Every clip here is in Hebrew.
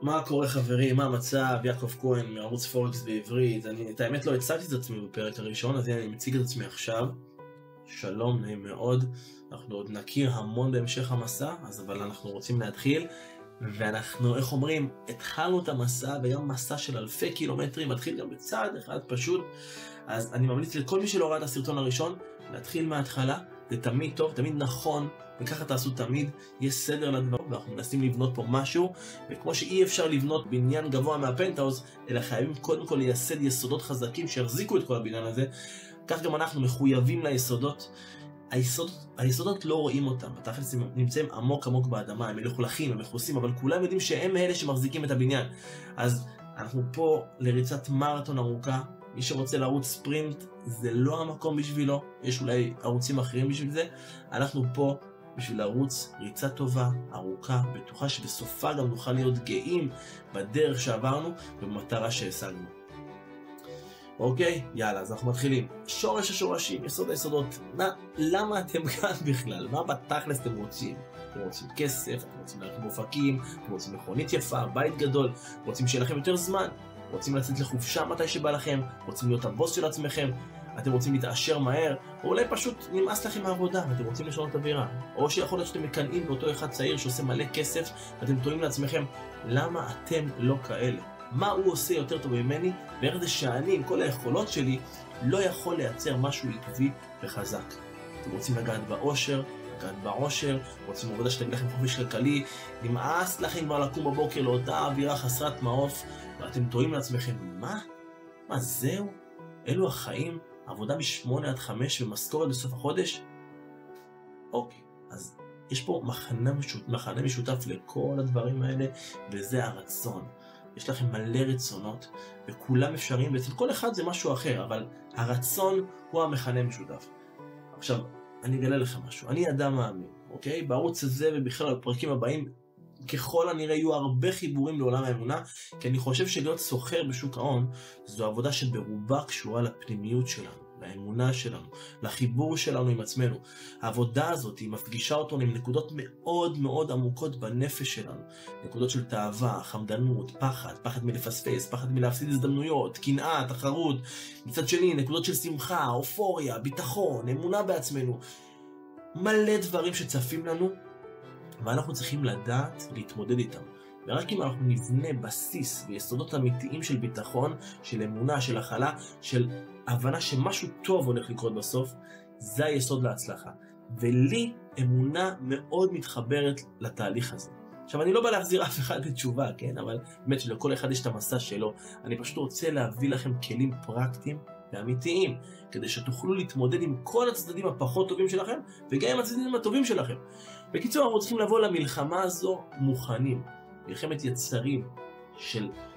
מה קורה חברים? מה המצב? יעקב כהן מערוץ פורקס בעברית. את האמת לא הצגתי את עצמי בפרק הראשון, אז אני מציג את עצמי עכשיו. שלום, נעים מאוד. אנחנו עוד נכיר המון בהמשך המסע, אבל אנחנו רוצים להתחיל. ואנחנו, איך אומרים, התחלנו את המסע, וגם מסע של אלפי קילומטרים, מתחיל גם בצעד אחד פשוט. אז אני ממליץ לכל מי שלא ראה את הסרטון הראשון, להתחיל מההתחלה. זה תמיד טוב, תמיד נכון, וככה תעשו תמיד, יש סדר לדברים, ואנחנו מנסים לבנות פה משהו, וכמו שאי אפשר לבנות בניין גבוה מהפנטהאוז, אלא חייבים קודם כל לייסד יסודות חזקים שיחזיקו את כל הבניין הזה, כך גם אנחנו מחויבים ליסודות. היסודות לא רואים אותם, בתכלס הם נמצאים עמוק עמוק באדמה, הם מלוכלכים, הם מכוסים, אבל כולם יודעים שהם אלה שמחזיקים את הבניין. אז אנחנו פה לריצת מרתון ארוכה, מי שרוצה לרוץ ספרינט זה לא המקום בשבילו, יש אולי ערוצים אחרים בשביל זה, אנחנו פה בשביל לרוץ ריצה טובה, ארוכה, בטוחה שבסופה גם נוכל להיות גאים בדרך שעברנו ובמטרה שהשגנו. אוקיי, יאללה, אז אנחנו מתחילים. שורש השורשים, יסוד היסודות. למה אתם כאן בכלל? מה בתכלס אתם רוצים? אתם רוצים כסף, אתם רוצים להרכיב אופקים, אתם רוצים מכונית יפה, בית גדול, רוצים שיהיה לכם יותר זמן, רוצים לצאת לחופשה מתי שבא לכם, רוצים להיות הבוס של עצמכם, אתם רוצים להתעשר מהר, או אולי פשוט נמאס לכם מהעבודה ואתם רוצים לשנות את אווירה. או שיכול להיות שאתם מקנאים באותו אחד צעיר שעושה מלא כסף ואתם תולים לעצמכם, למה אתם לא כאלה? מה הוא עושה יותר טוב ממני, ואיך זה שאני עם כל היכולות שלי לא יכול לייצר משהו עקבי וחזק. אתם רוצים לגעת באושר, לגעת בעושר, רוצים עבודה שתביא לכם חופש כלכלי, נמאס לכם כבר לקום בבוקר לאותה אווירה חסרת מעוף, ואתם טועים לעצמכם, מה זהו? אלו החיים? עבודה מ8 עד 5 ומשכורת בסוף החודש? אוקיי, אז יש פה מחנה משותף לכל הדברים האלה, וזה הרצון. יש לכם מלא רצונות, וכולם אפשריים, ואצל כל אחד זה משהו אחר, אבל הרצון הוא המכנה משותף. עכשיו, אני אגלה לך משהו. אני אדם מאמין, אוקיי? בערוץ הזה ובכלל בפרקים הבאים, ככל הנראה יהיו הרבה חיבורים לעולם האמונה, כי אני חושב שלהיות סוחר בשוק ההון, זו עבודה שברובה קשורה לפנימיות שלנו, לאמונה שלנו, לחיבור שלנו עם עצמנו. העבודה הזאת היא מפגישה אותנו עם נקודות מאוד מאוד עמוקות בנפש שלנו. נקודות של תאווה, חמדנות, פחד מלפספס, פחד מלהפסיד הזדמנויות, קנאה, תחרות. מצד שני, נקודות של שמחה, אופוריה, ביטחון, אמונה בעצמנו. מלא דברים שצפים לנו, ואנחנו צריכים לדעת להתמודד איתם. ורק אם אנחנו נבנה בסיס ויסודות אמיתיים של ביטחון, של אמונה, של הכלה, של הבנה שמשהו טוב הולך לקרות בסוף, זה היסוד להצלחה. ולי אמונה מאוד מתחברת לתהליך הזה. עכשיו, אני לא בא להחזיר אף אחד לתשובה, כן? אבל באמת שלכל אחד יש את המסע שלו. אני פשוט רוצה להביא לכם כלים פרקטיים ואמיתיים, כדי שתוכלו להתמודד עם כל הצדדים הפחות טובים שלכם, וגם עם הצדדים הטובים שלכם. בקיצור, אנחנו צריכים לבוא למלחמה הזו מוכנים. מלחמת יצרים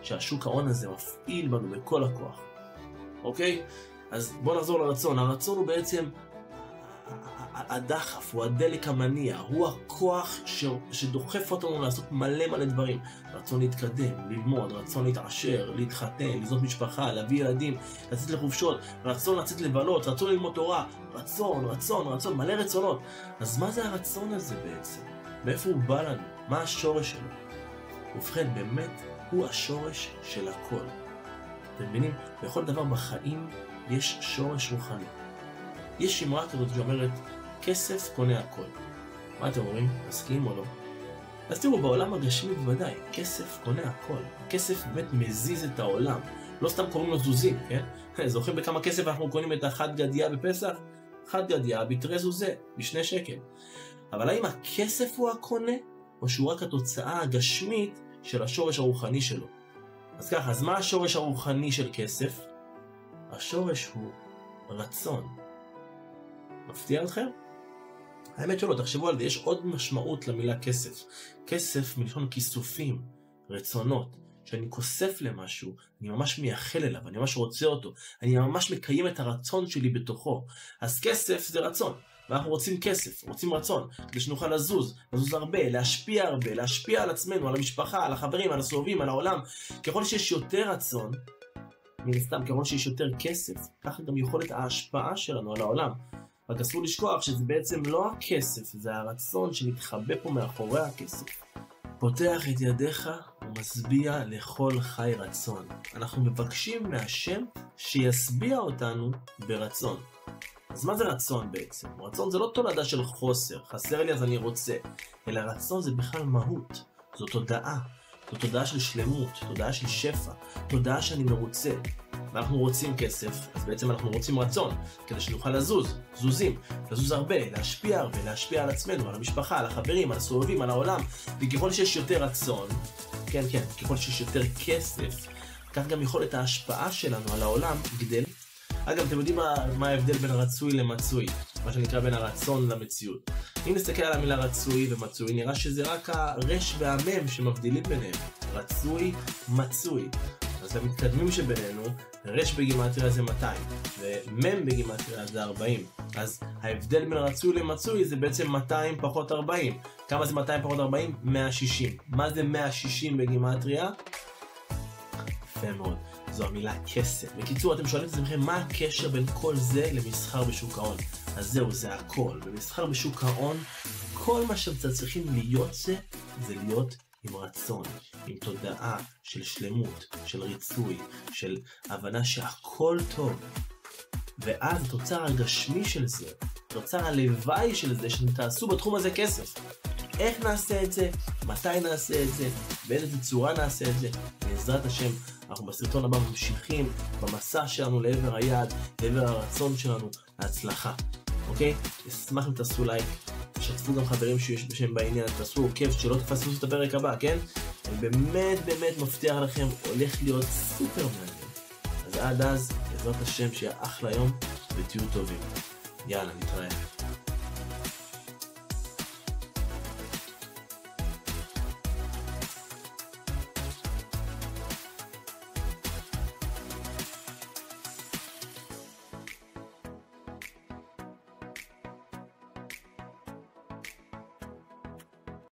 שהשוק ההון הזה מפעיל בנו בכל הכוח. אוקיי? אז בואו נחזור לרצון. הרצון הוא בעצם הדחף, הוא הדלק המניע, הוא הכוח שדוחף אותנו לעשות מלא דברים. רצון להתקדם, ללמוד, רצון להתעשר, להתחתן, לבנות משפחה, להביא ילדים, לצאת לחופשות, רצון לצאת לבלות, רצון ללמוד תורה, רצון, מלא רצונות. אז מה זה הרצון הזה בעצם? מאיפה הוא בא לנו? מה השורש שלו? ובכן, באמת, הוא השורש של הכל. אתם מבינים? בכל דבר בחיים יש שורש רוחני. יש אמרה כזאת שאומרת, כסף קונה הכל. מה אתם אומרים? מסכים או לא? אז תראו, בעולם הגשמי בוודאי, כסף קונה הכל. כסף באמת מזיז את העולם. לא סתם קוראים לו זוזים, כן? זוכרים בכמה כסף אנחנו קונים את האחד גדיה בפסח? אחד גדיה בתרי זוזה, ב2 שקל. אבל האם הכסף הוא הקונה, או שהוא רק התוצאה הגשמית של השורש הרוחני שלו? אז ככה, אז מה השורש הרוחני של כסף? השורש הוא רצון. מפתיע אתכם? האמת שלא, תחשבו על זה, יש עוד משמעות למילה כסף. כסף מלשון כיסופים, רצונות. כשאני כוסף למשהו, אני ממש מייחל אליו, אני ממש רוצה אותו, אני ממש מקיים את הרצון שלי בתוכו. אז כסף זה רצון, ואנחנו רוצים כסף, רוצים רצון, כדי שנוכל לזוז הרבה, להשפיע על עצמנו, על המשפחה, על החברים, על הסובבים, על העולם. ככל שיש יותר רצון, מן הסתם, ככל שיש יותר כסף, ככה גם יכולת ההשפעה שלנו על העולם. רק אסור לשכוח שזה בעצם לא הכסף, זה הרצון שמתחבא פה מאחורי הכסף. פותח את ידיך משביע לכל חי רצון. אנחנו מבקשים מהשם שישביע אותנו ברצון. אז מה זה רצון בעצם? רצון זה לא תולדה של חוסר, חסר לי אז אני רוצה, אלא רצון זה בכלל מהות, זו תודעה. זו תודעה של שלמות, תודעה של שפע, תודעה שאני מרוצה. ואנחנו רוצים כסף, אז בעצם אנחנו רוצים רצון, כדי שנוכל זוזים, לזוז הרבה, להשפיע הרבה, להשפיע על עצמנו, על המשפחה, על החברים, על הסובבים, על העולם. וככל שיש יותר רצון, כן, ככל שיש יותר כסף, כך גם יכולת ההשפעה שלנו על העולם גדל. אגב, אתם יודעים מה ההבדל בין רצוי למצוי, מה שנקרא בין הרצון למציאות. אם נסתכל על המילה רצוי ומצוי, נראה שזה רק הרש והמם שמבדילים ביניהם. רצוי, מצוי. אז המתקדמים שבינינו, רש בגימטריה זה 200, ומם בגימטריה זה 40. אז ההבדל בין רצוי למצוי זה בעצם 200 פחות 40. כמה זה 200 פחות 40? 160. מה זה 160 בגימטריה? יפה מאוד. זו המילה כסף. בקיצור, אתם שואלים את עצמכם מה הקשר בין כל זה למסחר בשוק ההון. אז זהו, זה הכל. במסחר בשוק ההון, כל מה שאתם צריכים להיות זה להיות עם רצון, עם תודעה של שלמות, של ריצוי, של הבנה שהכל טוב. ואז התוצר הגשמי של זה, התוצר הלוואי של זה, שאתם תעשו בתחום הזה כסף. איך נעשה את זה? מתי נעשה את זה? באיזה צורה נעשה את זה? בעזרת השם, אנחנו בסרטון הבא ממשיכים במסע שלנו לעבר היעד, לעבר הרצון שלנו, להצלחה. אוקיי? אשמח אם תעשו לייק, תשתפו גם חברים שיש בשם בעניין, תעשו עוקב שלא תפספסו את הפרק הבא, כן? אני באמת מבטיח לכם, הולך להיות סופר מעניין. אז עד אז, בעזרת השם, שיהיה אחלה יום ותהיו טובים. יאללה, נתראה.